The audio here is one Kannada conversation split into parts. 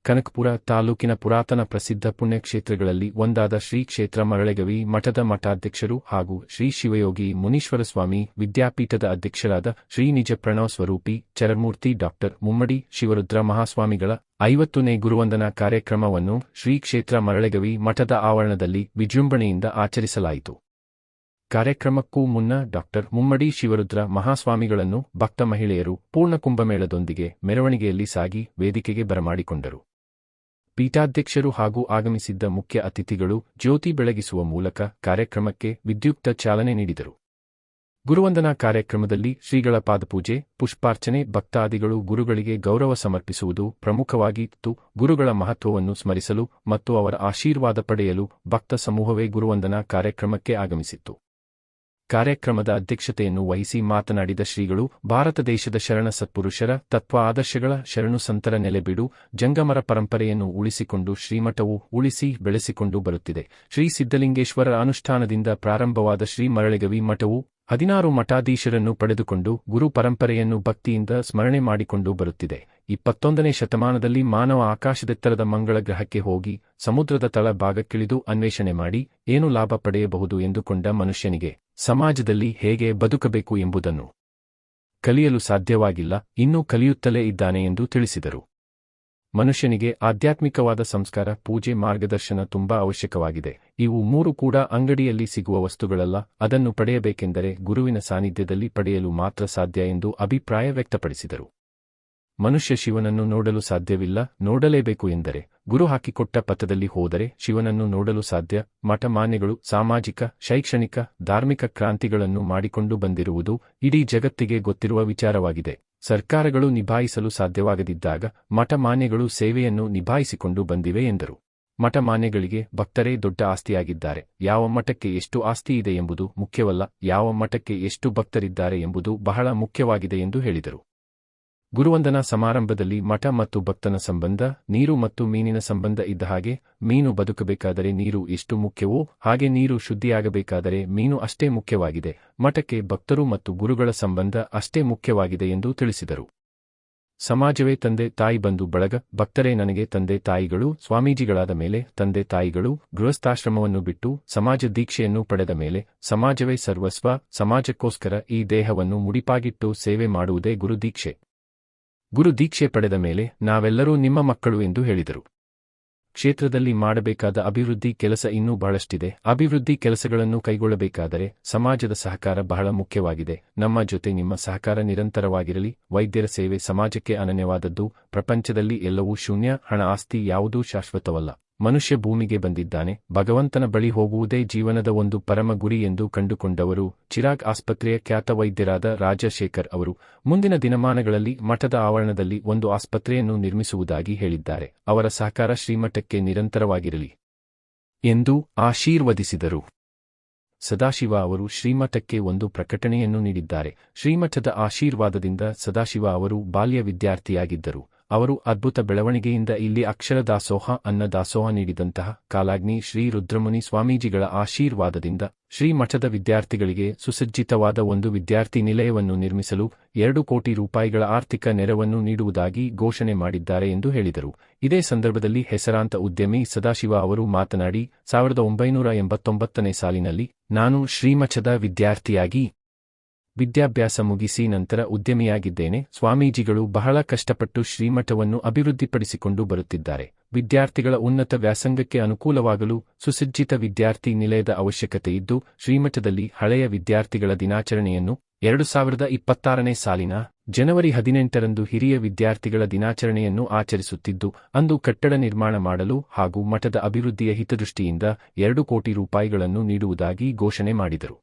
ಕನಕಪುರ ತಾಲೂಕಿನ ಪುರಾತನ ಪ್ರಸಿದ್ಧ ಪುಣ್ಯಕ್ಷೇತ್ರಗಳಲ್ಲಿ ಒಂದಾದ ಶ್ರೀ ಕ್ಷೇತ್ರ ಮರಳೆಗವಿ ಮಠದ ಮಠಾಧ್ಯಕ್ಷರು ಹಾಗೂ ಶ್ರೀ ಶಿವಯೋಗಿ ಮುನೀಶ್ವರಸ್ವಾಮಿ ವಿದ್ಯಾಪೀಠದ ಅಧ್ಯಕ್ಷರಾದ ಶ್ರೀ ನಿಜ ಪ್ರಣವ ಸ್ವರೂಪಿ ಚರಮೂರ್ತಿ ಡಾ ಮುಮ್ಮಡಿ ಶಿವರುದ್ರ ಮಹಾಸ್ವಾಮಿಗಳ 50ನೇ ಗುರುವಂದನಾ ಕಾರ್ಯಕ್ರಮವನ್ನು ಶ್ರೀ ಕ್ಷೇತ್ರ ಮರಳೆಗವಿ ಮಠದ ಆವರಣದಲ್ಲಿ ವಿಜೃಂಭಣೆಯಿಂದ ಆಚರಿಸಲಾಯಿತು. ಕಾರ್ಯಕ್ರಮಕ್ಕೂ ಮುನ್ನ ಡಾ ಮುಮ್ಮಡಿ ಶಿವರುದ್ರ ಮಹಾಸ್ವಾಮಿಗಳನ್ನು ಭಕ್ತ ಮಹಿಳೆಯರು ಪೂರ್ಣ ಕುಂಭಮೇಳದೊಂದಿಗೆ ಮೆರವಣಿಗೆಯಲ್ಲಿ ಸಾಗಿ ವೇದಿಕೆಗೆ ಬರಮಾಡಿಕೊಂಡರು. ಪೀಠಾಧ್ಯಕ್ಷರು ಹಾಗೂ ಆಗಮಿಸಿದ್ದ ಮುಖ್ಯ ಅತಿಥಿಗಳು ಜ್ಯೋತಿ ಬೆಳಗಿಸುವ ಮೂಲಕ ಕಾರ್ಯಕ್ರಮಕ್ಕೆ ವಿದ್ಯುಕ್ತ ಚಾಲನೆ ನೀಡಿದರು. ಗುರುವಂದನಾ ಕಾರ್ಯಕ್ರಮದಲ್ಲಿ ಶ್ರೀಗಳ ಪಾದಪೂಜೆ, ಪುಷ್ಪಾರ್ಚನೆ, ಭಕ್ತಾದಿಗಳು ಗುರುಗಳಿಗೆ ಗೌರವ ಸಮರ್ಪಿಸುವುದು ಪ್ರಮುಖವಾಗಿತ್ತು. ಗುರುಗಳ ಮಹತ್ವವನ್ನು ಸ್ಮರಿಸಲು ಮತ್ತು ಅವರ ಆಶೀರ್ವಾದ ಪಡೆಯಲು ಭಕ್ತ ಸಮೂಹವೇ ಗುರುವಂದನಾ ಕಾರ್ಯಕ್ರಮಕ್ಕೆ ಆಗಮಿಸಿತ್ತು. ಕಾರ್ಯಕ್ರಮದ ಅಧ್ಯಕ್ಷತೆಯನ್ನು ವಹಿಸಿ ಮಾತನಾಡಿದ ಶ್ರೀಗಳು, ಭಾರತ ದೇಶದ ಶರಣ ಸತ್ಪುರುಷರ ತತ್ವ ಆದರ್ಶಗಳ ಶರಣು ಸಂತರ ನೆಲೆಬೀಡು ಜಂಗಮರ ಪರಂಪರೆಯನ್ನು ಉಳಿಸಿಕೊಂಡು ಶ್ರೀಮಠವು ಉಳಿಸಿ ಬೆಳೆಸಿಕೊಂಡು ಬರುತ್ತಿದೆ. ಶ್ರೀ ಸಿದ್ಧಲಿಂಗೇಶ್ವರರ ಅನುಷ್ಠಾನದಿಂದ ಪ್ರಾರಂಭವಾದ ಶ್ರೀ ಮರಳೆಗವಿ ಮಠವು 16 ಮಠಾಧೀಶರನ್ನು ಪಡೆದುಕೊಂಡು ಗುರು ಪರಂಪರೆಯನ್ನು ಭಕ್ತಿಯಿಂದ ಸ್ಮರಣೆ ಮಾಡಿಕೊಂಡು ಬರುತ್ತಿದೆ. 21ನೇ ಶತಮಾನದಲ್ಲಿ ಮಾನವ ಆಕಾಶದೆತ್ತರದ ಮಂಗಳ ಗ್ರಹಕ್ಕೆ ಹೋಗಿ ಸಮುದ್ರದ ತಳ ಭಾಗಕ್ಕಿಳಿದು ಅನ್ವೇಷಣೆ ಮಾಡಿ ಏನು ಲಾಭ ಪಡೆಯಬಹುದು ಎಂದುಕೊಂಡ ಮನುಷ್ಯನಿಗೆ ಸಮಾಜದಲ್ಲಿ ಹೇಗೆ ಬದುಕಬೇಕು ಎಂಬುದನ್ನು ಕಲಿಯಲು ಸಾಧ್ಯವಾಗಿಲ್ಲ, ಇನ್ನೂ ಕಲಿಯುತ್ತಲೇ ಇದ್ದಾನೆ ಎಂದು ತಿಳಿಸಿದರು. ಮನುಷ್ಯನಿಗೆ ಆಧ್ಯಾತ್ಮಿಕವಾದ ಸಂಸ್ಕಾರ, ಪೂಜೆ, ಮಾರ್ಗದರ್ಶನ ತುಂಬಾ ಅವಶ್ಯಕವಾಗಿದೆ. ಇವು 3 ಕೂಡ ಅಂಗಡಿಯಲ್ಲಿ ಸಿಗುವ ವಸ್ತುಗಳಲ್ಲ. ಅದನ್ನು ಪಡೆಯಬೇಕೆಂದರೆ ಗುರುವಿನ ಸಾನ್ನಿಧ್ಯದಲ್ಲಿ ಪಡೆಯಲು ಮಾತ್ರ ಸಾಧ್ಯ ಎಂದು ಅಭಿಪ್ರಾಯ ವ್ಯಕ್ತಪಡಿಸಿದರು. ಮನುಷ್ಯ ಶಿವನನ್ನು ನೋಡಲು ಸಾಧ್ಯವಿಲ್ಲ, ನೋಡಲೇಬೇಕು ಎಂದರೆ ಗುರು ಹಾಕಿಕೊಟ್ಟ ಪಥದಲ್ಲಿ ಹೋದರೆ ಶಿವನನ್ನು ನೋಡಲು ಸಾಧ್ಯ. ಮಠಮಾನ್ಯಗಳು ಸಾಮಾಜಿಕ, ಶೈಕ್ಷಣಿಕ, ಧಾರ್ಮಿಕ ಕ್ರಾಂತಿಗಳನ್ನು ಮಾಡಿಕೊಂಡು ಬಂದಿರುವುದು ಇಡೀ ಜಗತ್ತಿಗೆ ಗೊತ್ತಿರುವ ವಿಚಾರವಾಗಿದೆ. ಸರ್ಕಾರಗಳು ನಿಭಾಯಿಸಲು ಸಾಧ್ಯವಾಗದಿದ್ದಾಗ ಮಠಮಾನ್ಯಗಳು ಸೇವೆಯನ್ನು ನಿಭಾಯಿಸಿಕೊಂಡು ಬಂದಿವೆ ಎಂದರು. ಮಠಮಾನ್ಯಗಳಿಗೆ ಭಕ್ತರೇ ದೊಡ್ಡ ಆಸ್ತಿಯಾಗಿದ್ದಾರೆ. ಯಾವ ಮಠಕ್ಕೆ ಎಷ್ಟು ಆಸ್ತಿ ಇದೆ ಎಂಬುದು ಮುಖ್ಯವಲ್ಲ, ಯಾವ ಮಠಕ್ಕೆ ಎಷ್ಟು ಭಕ್ತರಿದ್ದಾರೆ ಎಂಬುದು ಬಹಳ ಮುಖ್ಯವಾಗಿದೆ ಎಂದು ಹೇಳಿದರು. ಗುರುವಂದನಾ ಸಮಾರಂಭದಲ್ಲಿ ಮಠ ಮತ್ತು ಭಕ್ತನ ಸಂಬಂಧ, ನೀರು ಮತ್ತು ಮೀನಿನ ಸಂಬಂಧ ಇದ್ದ ಹಾಗೆ, ಮೀನು ಬದುಕಬೇಕಾದರೆ ನೀರು ಎಷ್ಟು ಮುಖ್ಯವೋ ಹಾಗೆ ನೀರು ಶುದ್ಧಿಯಾಗಬೇಕಾದರೆ ಮೀನು ಅಷ್ಟೇ ಮುಖ್ಯವಾಗಿದೆ. ಮಠಕ್ಕೆ ಭಕ್ತರು ಮತ್ತು ಗುರುಗಳ ಸಂಬಂಧ ಅಷ್ಟೇ ಮುಖ್ಯವಾಗಿದೆ ಎಂದು ತಿಳಿಸಿದರು. ಸಮಾಜವೇ ತಂದೆ ತಾಯಿ ಬಂಧು ಬಳಗ, ಭಕ್ತರೇ ನನಗೆ ತಂದೆ ತಾಯಿಗಳು. ಸ್ವಾಮೀಜಿಗಳಾದ ಮೇಲೆ ತಂದೆ ತಾಯಿಗಳು, ಗೃಹಸ್ಥಾಶ್ರಮವನ್ನು ಬಿಟ್ಟು ಸಮಾಜ ದೀಕ್ಷೆಯನ್ನು ಪಡೆದ ಮೇಲೆ ಸಮಾಜವೇ ಸರ್ವಸ್ವ. ಸಮಾಜಕ್ಕೋಸ್ಕರ ಈ ದೇಹವನ್ನು ಮುಡಿಪಾಗಿಟ್ಟು ಸೇವೆ ಮಾಡುವುದೇ ಗುರುದೀಕ್ಷೆ. ಗುರು ದೀಕ್ಷೆ ಪಡೆದ ಮೇಲೆ ನಾವೆಲ್ಲರೂ ನಿಮ್ಮ ಮಕ್ಕಳು ಎಂದು ಹೇಳಿದರು. ಕ್ಷೇತ್ರದಲ್ಲಿ ಮಾಡಬೇಕಾದ ಅಭಿವೃದ್ಧಿ ಕೆಲಸ ಇನ್ನೂ ಬಹಳಷ್ಟಿದೆ. ಅಭಿವೃದ್ಧಿ ಕೆಲಸಗಳನ್ನು ಕೈಗೊಳ್ಳಬೇಕಾದರೆ ಸಮಾಜದ ಸಹಕಾರ ಬಹಳ ಮುಖ್ಯವಾಗಿದೆ. ನಮ್ಮ ಜೊತೆ ನಿಮ್ಮ ಸಹಕಾರ ನಿರಂತರವಾಗಿರಲಿ. ವೈದ್ಯರ ಸೇವೆ ಸಮಾಜಕ್ಕೆ ಅನನ್ಯವಾದದ್ದು. ಪ್ರಪಂಚದಲ್ಲಿ ಎಲ್ಲವೂ ಶೂನ್ಯ. ಹಣ, ಆಸ್ತಿ ಯಾವುದೂ ಶಾಶ್ವತವಲ್ಲ. ಮನುಷ್ಯ ಭೂಮಿಗೆ ಬಂದಿದ್ದಾನೆ, ಭಗವಂತನ ಬಳಿ ಹೋಗುವುದೇ ಜೀವನದ ಒಂದು ಪರಮ ಗುರಿ ಎಂದು ಕಂಡುಕೊಂಡವರು ಚಿರಾಗ್ ಆಸ್ಪತ್ರೆಯ ಖ್ಯಾತ ವೈದ್ಯರಾದ ರಾಜಶೇಖರ್ ಅವರು ಮುಂದಿನ ದಿನಮಾನಗಳಲ್ಲಿ ಮಠದ ಆವರಣದಲ್ಲಿ ಒಂದು ಆಸ್ಪತ್ರೆಯನ್ನು ನಿರ್ಮಿಸುವುದಾಗಿ ಹೇಳಿದ್ದಾರೆ. ಅವರ ಸಹಕಾರ ಶ್ರೀಮಠಕ್ಕೆ ನಿರಂತರವಾಗಿರಲಿ ಎಂದು ಆಶೀರ್ವದಿಸಿದರು. ಸದಾಶಿವ ಅವರು ಶ್ರೀಮಠಕ್ಕೆ ಒಂದು ಪ್ರಕಟಣೆಯನ್ನು ನೀಡಿದ್ದಾರೆ. ಶ್ರೀಮಠದ ಆಶೀರ್ವಾದದಿಂದ ಸದಾಶಿವ ಅವರು ಬಾಲ್ಯ ವಿದ್ಯಾರ್ಥಿಯಾಗಿದ್ದರು. ಅವರು ಅದ್ಭುತ ಬೆಳವಣಿಗೆಯಿಂದ ಇಲ್ಲಿ ಅಕ್ಷರ ದಾಸೋಹ, ಅನ್ನ ದಾಸೋಹ ನೀಡಿದಂತಹ ಕಾಲಾಗ್ನಿ ಶ್ರೀ ರುದ್ರಮುನಿ ಸ್ವಾಮೀಜಿಗಳ ಆಶೀರ್ವಾದದಿಂದ ಶ್ರೀಮಠದ ವಿದ್ಯಾರ್ಥಿಗಳಿಗೆ ಸುಸಜ್ಜಿತವಾದ ಒಂದು ವಿದ್ಯಾರ್ಥಿ ನಿಲಯವನ್ನು ನಿರ್ಮಿಸಲು 2 ಕೋಟಿ ರೂಪಾಯಿಗಳ ಆರ್ಥಿಕ ನೆರವನ್ನು ನೀಡುವುದಾಗಿ ಘೋಷಣೆ ಮಾಡಿದ್ದಾರೆ ಎಂದು ಹೇಳಿದರು. ಇದೇ ಸಂದರ್ಭದಲ್ಲಿ ಹೆಸರಾಂತ ಉದ್ಯಮಿ ಸದಾಶಿವ ಅವರು ಮಾತನಾಡಿ, 1989ನೇ ಸಾಲಿನಲ್ಲಿ ನಾನು ಶ್ರೀಮಠದ ವಿದ್ಯಾರ್ಥಿಯಾಗಿ ವಿದ್ಯಾಭ್ಯಾಸ ಮುಗಿಸಿ ನಂತರ ಉದ್ಯಮಿಯಾಗಿದ್ದೇನೆ. ಸ್ವಾಮೀಜಿಗಳು ಬಹಳ ಕಷ್ಟಪಟ್ಟು ಶ್ರೀಮಠವನ್ನು ಅಭಿವೃದ್ಧಿಪಡಿಸಿಕೊಂಡು ಬರುತ್ತಿದ್ದಾರೆ. ವಿದ್ಯಾರ್ಥಿಗಳ ಉನ್ನತ ವ್ಯಾಸಂಗಕ್ಕೆ ಅನುಕೂಲವಾಗಲು ಸುಸಜ್ಜಿತ ವಿದ್ಯಾರ್ಥಿ ನಿಲಯದ ಅವಶ್ಯಕತೆಯಿದ್ದು, ಶ್ರೀಮಠದಲ್ಲಿ ಹಳೆಯ ವಿದ್ಯಾರ್ಥಿಗಳ ದಿನಾಚರಣೆಯನ್ನು 2026ನೇ ಸಾಲಿನ ಜನವರಿ 18ರಂದು ಹಿರಿಯ ವಿದ್ಯಾರ್ಥಿಗಳ ದಿನಾಚರಣೆಯನ್ನು ಆಚರಿಸುತ್ತಿದ್ದು, ಅಂದು ಕಟ್ಟಡ ನಿರ್ಮಾಣ ಮಾಡಲು ಹಾಗೂ ಮಠದ ಅಭಿವೃದ್ಧಿಯ ಹಿತದೃಷ್ಟಿಯಿಂದ 2 ಕೋಟಿ ರೂಪಾಯಿಗಳನ್ನು ನೀಡುವುದಾಗಿ ಘೋಷಣೆ ಮಾಡಿದರು.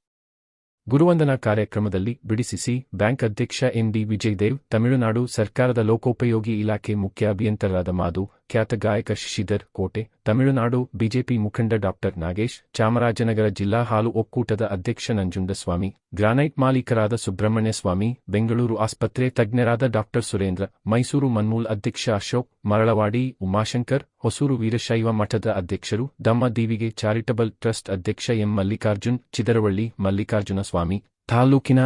ಗುರುವಂದನಾ ಕಾರ್ಯಕ್ರಮದಲ್ಲಿ ಬಿಡಿಸಿಸಿ ಬ್ಯಾಂಕ್ ಅಧ್ಯಕ್ಷ ಎನ್.ಡಿ. ವಿಜಯದೇವ್, ತಮಿಳುನಾಡು ಸರ್ಕಾರದ ಲೋಕೋಪಯೋಗಿ ಇಲಾಖೆ ಮುಖ್ಯ ಅಭಿಯಂತರರಾದ ಮಾಧು, ಖ್ಯಾತ ಗಾಯಕ ಶಶಿಧರ್ ಕೋಟೆ, ತಮಿಳುನಾಡು ಬಿಜೆಪಿ ಮುಖಂಡ ಡಾ ನಾಗೇಶ್, ಚಾಮರಾಜನಗರ ಜಿಲ್ಲಾ ಹಾಲು ಒಕ್ಕೂಟದ ಅಧ್ಯಕ್ಷ ನಂಜುಂಡಸ್ವಾಮಿ, ಗ್ರಾನೈಟ್ ಮಾಲೀಕರಾದ ಸುಬ್ರಹ್ಮಣ್ಯ ಸ್ವಾಮಿ, ಬೆಂಗಳೂರು ಆಸ್ಪತ್ರೆ ತಜ್ಞರಾದ ಡಾ ಸುರೇಂದ್ರ, ಮೈಸೂರು ಮನ್ಮೂಲ್ ಅಧ್ಯಕ್ಷ ಅಶೋಕ್, ಮರಳವಾಡಿ ಉಮಾಶಂಕರ್, ಹೊಸೂರು ವೀರಶೈವ ಮಠದ ಅಧ್ಯಕ್ಷರು, ದಮ್ಮ ದೀವಿಗೆ ಚಾರಿಟಬಲ್ ಟ್ರಸ್ಟ್ ಅಧ್ಯಕ್ಷ ಎಂ. ಮಲ್ಲಿಕಾರ್ಜುನ್, ಚಿದರವಳ್ಳಿ ಮಲ್ಲಿಕಾರ್ಜುನ ಸ್ವಾಮಿ, ತಾಲೂಕಿನ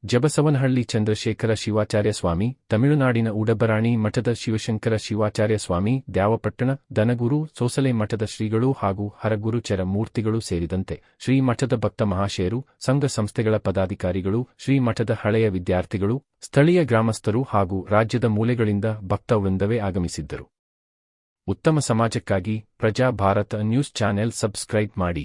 ಜಬಸವನಹಳ್ಳಿ ಚಂದ್ರಶೇಖರ ಶಿವಾಚಾರ್ಯ ಸ್ವಾಮಿ, ತಮಿಳುನಾಡಿನ ಉಡಬರಾಣಿ ಮಠದ ಶಿವಶಂಕರ ಶಿವಾಚಾರ್ಯ ಸ್ವಾಮಿ, ದ್ಯಾವಪಟ್ಟಣ, ದನಗೂರು, ಸೋಸಲೆ ಮಠದ ಶ್ರೀಗಳು ಹಾಗೂ ಹರಗುರುಚರ ಮೂರ್ತಿಗಳು ಸೇರಿದಂತೆ ಶ್ರೀ ಮಠದ ಭಕ್ತ ಮಹಾಶಯರು, ಸಂಘ ಸಂಸ್ಥೆಗಳ ಪದಾಧಿಕಾರಿಗಳು, ಶ್ರೀ ಮಠದ ಹಳೆಯ ವಿದ್ಯಾರ್ಥಿಗಳು, ಸ್ಥಳೀಯ ಗ್ರಾಮಸ್ಥರು ಹಾಗೂ ರಾಜ್ಯದ ಮೂಲೆಗಳಿಂದ ಭಕ್ತವೃಂದವೇ ಆಗಮಿಸಿದ್ದರು. ಉತ್ತಮ ಸಮಾಜಕ್ಕಾಗಿ ಪ್ರಜಾ ಭಾರತ ನ್ಯೂಸ್ ಚಾನೆಲ್ ಸಬ್ಸ್ಕ್ರೈಬ್ ಮಾಡಿ.